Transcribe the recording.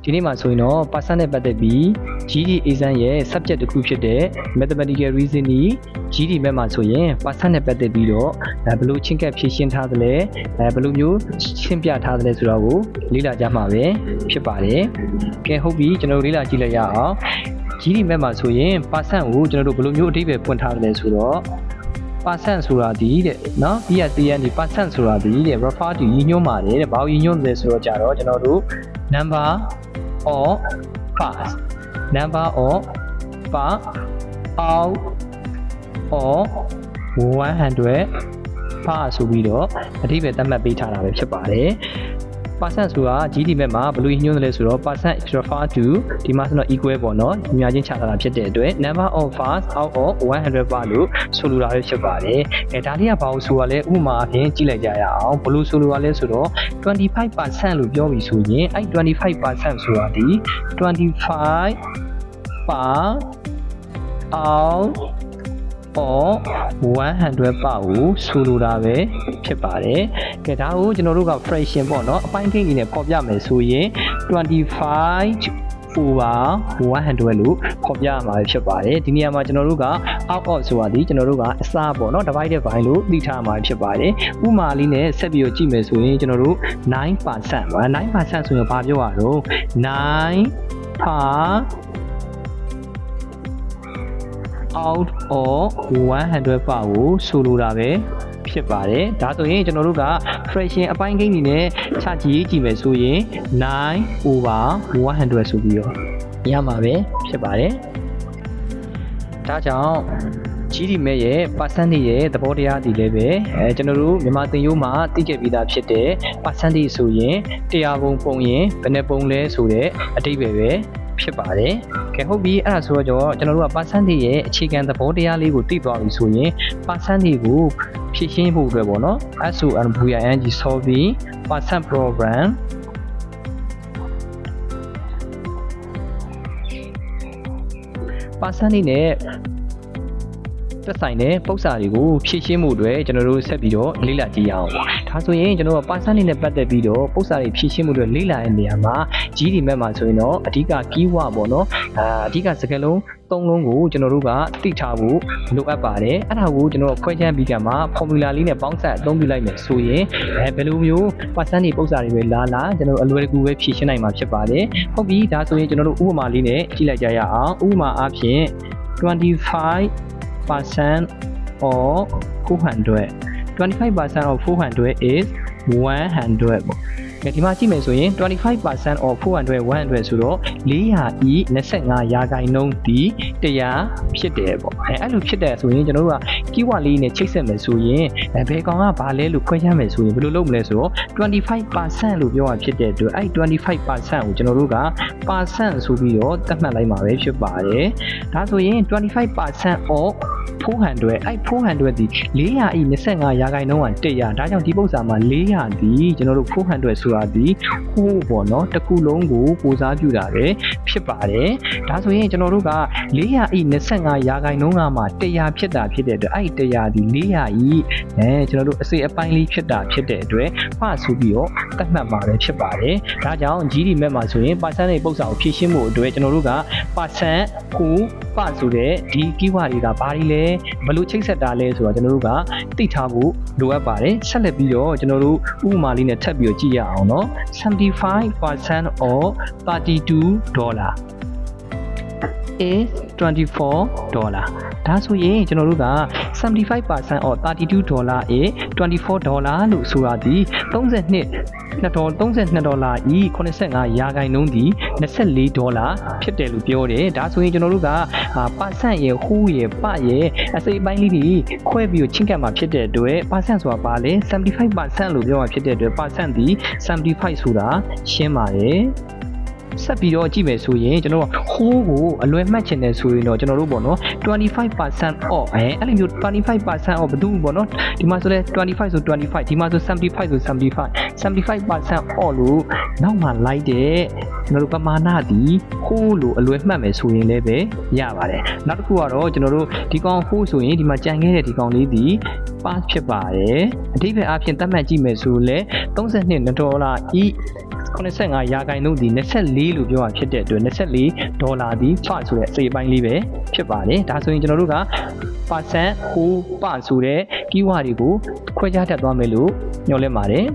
ဒီနေ့မှာဆိုရင်တော့ percent နဲ့ပတ်သက်ပြီး GD exam ရဲ့ subject တစ်ခုဖြစ်တဲ့ mathematical reasoning GD ဘက်မှာဆိုရင် percent နဲ့ပတ်သက်ပြီးတော့ဘယ်လိုချင်းကပ်ဖြည့်ရှင်းထားသလဲဘယ်လိုမျိုးရှင်းပြထားသလဲဆိုတော့ကိုလေ့လာကြမှာပဲဖြစ်ပါတယ်ကဲဟုတ်ပြီကျွန်တော်တို့လေ့လာကြည့်လိုက်ရအောင် GD ဘက်မှာဆိုရင် percent ကိုကျွန်တော်တို့ဘယ်လိုမျိုးအဓိပ္ပာယ်ဖွင့်ထားသလဲဆိုတော့ percent ဆိုတာဒီတဲ့နော် PSCN ဒီ percent ဆိုတာဒီတဲ့ refer to ရည်ညွှန်းပါတယ်တဲ့ဘာကိုရည်ညွှန်းလဲဆိုတော့ကြတော့ကျွန်တော်တို့ number of pass number of pass out of 100 pass ဆိုပြီးတော့အဓိပ္ပာယ်သတ်မှတ်ပေးထားတာပဲဖြစ်ပါတယ် percent ဆိုတာ GD ဘက်မှာဘယ်လိုညွှန်းတယ်လဲဆိုတော့ percent refer to ဒီမှာဆိုတော့ equal ပေါ့နော်ညီမချင်းချထားတာဖြစ်တဲ့အတွက် number of pass out of 100 pass လို့ဆိုလိုတာပဲဖြစ်ပါတယ်ဒါလေးကဘာလို့ဆိုတာလဲဥပမာအဖြစ်ကြည့်လိုက်ကြရအောင်ဘယ်လိုဆိုလိုရလဲဆိုတော့ 25% လို့ပြောပြီးဆိုရင်အဲ့ 25% ဆိုတာဒီ 25 pass out of 100 ပါကိုဆိုလိုတာပဲဖြစ်ပါတယ်။ကဲဒါကိုကျွန်တော်တို့က fraction ပေါ့နော်အပိုင်းကိန်းကြီးနဲ့ပေါ်ပြမယ်ဆိုရင်25 over 100လို့ပေါ်ပြရမှာဖြစ်ပါတယ်။ဒီနေရာမှာကျွန်တော်တို့က out of ဆိုတာဒီကျွန်တော်တို့ကအစားပေါ့နော် divided by လို့သိထားမှာဖြစ်ပါတယ်။ဥပမာလေးနဲ့ဆက်ပြီးတော့ကြည့်မယ်ဆိုရင်ကျွန်တော်တို့ 9% ပါ 9% ဆိုရင်ဘာပြောရတော့9 out of 100 ပါကိုဆိုလိုတာပဲဖြစ်ပါတယ်ဒါဆိုရင်ကျွန်တော်တို့က fraction အပိုင်းကိန်းအနေနဲ့ချကြည့်ကြည့်မယ်ဆိုရင်9 over 100ဆိုပြီးတော့ရမှာပဲဖြစ်ပါတယ်ဒါကြောင့် GD မဲ့ရဲ့ percentage ရဲ့သဘောတရားဒီလည်းပဲကျွန်တော်တို့မြန်မာသင်ရိုးမှာသိခဲ့ပြီးသားဖြစ်တဲ့ percentage ဆိုရင်100ပုံပုံရင်ဘယ်နှပုံလဲဆိုတဲ့အဓိပ္ပာယ်ပဲဖြစ်ပါတယ်။ကဲဟုတ်ပြီအဲ့ဒါဆိုတော့ကျွန်တော်တို့က percentage ရဲ့အခြေခံသဘောတရားလေးကိုသိသွားပြီဆိုရင် percentage ကိုဖြည့်ရှင်းဖို့အတွက်ပေါ့နော် SOLVING solving percent program percentage နဲ့သက်ဆိုင်တဲ့ပုံစံတွေကိုဖြည့်ရှင်းမှုတွေကျွန်တော်တို့ဆက်ပြီးတော့လေ့လာကြည့်ရအောင်ပါ။ဒါဆိုရင်ကျွန်တော်တို့ percentage နဲ့ပတ်သက်ပြီးတော့ပုံစံတွေဖြည့်ရှင်းမှုတွေလေ့လာတဲ့နေရာမှာ GD ဘက်မှာဆိုရင်တော့အဓိက keyword ပေါ့နော်။အဓိကစကားလုံးသုံးလုံးကိုကျွန်တော်တို့ကသိထားဖို့လိုအပ်ပါတယ်။အဲ့ဒါကိုကျွန်တော်တို့ခွဲခြမ်းပြီးကမှ formula လေးနဲ့ပေါင်းစပ်အသုံးပြုလိုက်မယ်ဆိုရင်ဘယ်လိုမျိုး percentage ပုံစံတွေပဲလာကျွန်တော်တို့အလွယ်တကူပဲဖြည့်ရှင်းနိုင်မှာဖြစ်ပါတယ်။ဟုတ်ပြီဒါဆိုရင်ကျွန်တော်တို့ဥပမာလေးနဲ့ကြည့်လိုက်ကြရအောင်။ဥပမာအားဖြင့် 25% of 400 25% of 400 is 100ပေါ့။ဒီမှာကြည့်မယ်ဆိုရင် 25% of 400 100ဆိုတော့400 ၏ 25 ရာခိုင်နှုန်းဒီ100ဖြစ်တယ်ပေါ့။အဲ့လိုဖြစ်တယ်ဆိုရင်ကျွန်တော်တို့က keyword လေးနဲ့ချိတ်ဆက်မယ်ဆိုရင်ဘယ်ကောင်ကဘာလဲလို့ခွဲခြမ်းမယ်ဆိုရင်ဘယ်လိုလုပ်မလဲဆိုတော့ 25% လို့ပြောရဖြစ်တဲ့အတွက်အဲ့ 25% ကိုကျွန်တော်တို့က percent ဆိုပြီးတော့သတ်မှတ်လိုက်မှာပဲဖြစ်ပါတယ်။ဒါဆိုရင် 25% of 400အဲ့400ဒီ400 ၏ 25 ရာခိုင်နှုန်းက100ဒါကြောင့်ဒီပုံစံမှာ400ဒီကျွန်တော်တို့400ဆိုတာဒီဟိုးပေါ့နော်တစ်ခုလုံးကိုကိုစားပြုတာပဲဖြစ်ပါတယ်ဒါဆိုရင်ကျွန်တော်တို့က400 ၏ 25 ရာခိုင်နှုန်းကမှ100ဖြစ်တာဖြစ်တဲ့အတွက်အဲ့100ဒီ400 ၏ ကျွန်တော်တို့အစိအပိုင်းလေးဖြစ်တာဖြစ်တဲ့အတွက်ဖဆိုပြီးတော့သတ်မှတ်မှာပဲဖြစ်ပါတယ်ဒါကြောင့် GD မဲ့မှာဆိုရင် percent နဲ့ပုံစံကိုဖြည့်ရှင်းဖို့အတွက်ကျွန်တော်တို့က percent ကိုဖဆိုတဲ့ဒီ keyword တွေကဘာတွေလဲဘယ်လိုချိတ်ဆက်တာလဲဆိုတော့ကျွန်တော်တို့ကသိထားဖို့လိုအပ်ပါတယ်ဆက်လက်ပြီးတော့ကျွန်တော်တို့ဥပမာလေးနဲ့ထပ်ပြီးတော့ကြည့်ရအောင်เนาะ 75% of $32 is $24ဒါဆိုရင်ကျွန်တော်တို့က 75% of $32 is $24လို့ဆိုတာဒီ$32 ၏ 85 ရာခိုင်နှုန်းဒီ$24ဖြစ်တယ်လို့ပြောတယ်ဒါဆိုရင်ကျွန်တော်တို့ကpercent ရဲ့ဟိုးရဲ့ပရဲ့အစိပ်ပိုင်းလေးတွေခွဲပြီးချင်းကပ်မှာဖြစ်တဲ့အတွက် percent ဆိုတာပါလေ 75% လို့ပြောမှာဖြစ်တဲ့အတွက် percent ဒီ75ဆိုတာရှင်းပါတယ်ဆက်ပြီးတော့ကြည့်မယ်ဆိုရင်ကျွန်တော်တို့ဟိုးကိုအလွယ်မှတ်ချင်တယ်ဆိုရင်တော့ကျွန်တော်တို့ပေါ့နော် 25% off အဲ့လိုမျိုး 25% off ဘယ်သူပေါ့နော်ဒီမှာဆိုလဲ25ဆို25ဒီမှာဆို75ဆို75% off လို့နောက်မှလိုက်တဲ့ကျွန်တော်တို့ပမာဏဒီဟိုးလို့အလွယ်မှတ်မယ်ဆိုရင်လည်းပဲရပါတယ်နောက်တစ်ခုကတော့ကျွန်တော်တို့ဒီကောင်ဟိုးဆိုရင်ဒီမှာကြံခဲ့တဲ့ဒီကောင်လေးဒီ pass ဖြစ်ပါတယ်အဓိပ္ပာယ်အပြင်သတ်မှတ်ကြည့်မယ်ဆိုလဲ$32 ၏ 85ရာခိုင်နှုန်းဒီ24လို့ပြောရဖြစ်တဲ့အတွက်24ဒေါ်လာဒီဖဆိုတဲ့စေအပိုင်းလေးပဲဖြစ်ပါတယ်ဒါဆိုရင်ကျွန်တော်တို့က percent ဟိုပဆိုတဲ့ keyword တွေကိုခွဲခြားတတ်သွားမယ်လို့ညွှန်လင့်ပါတယ်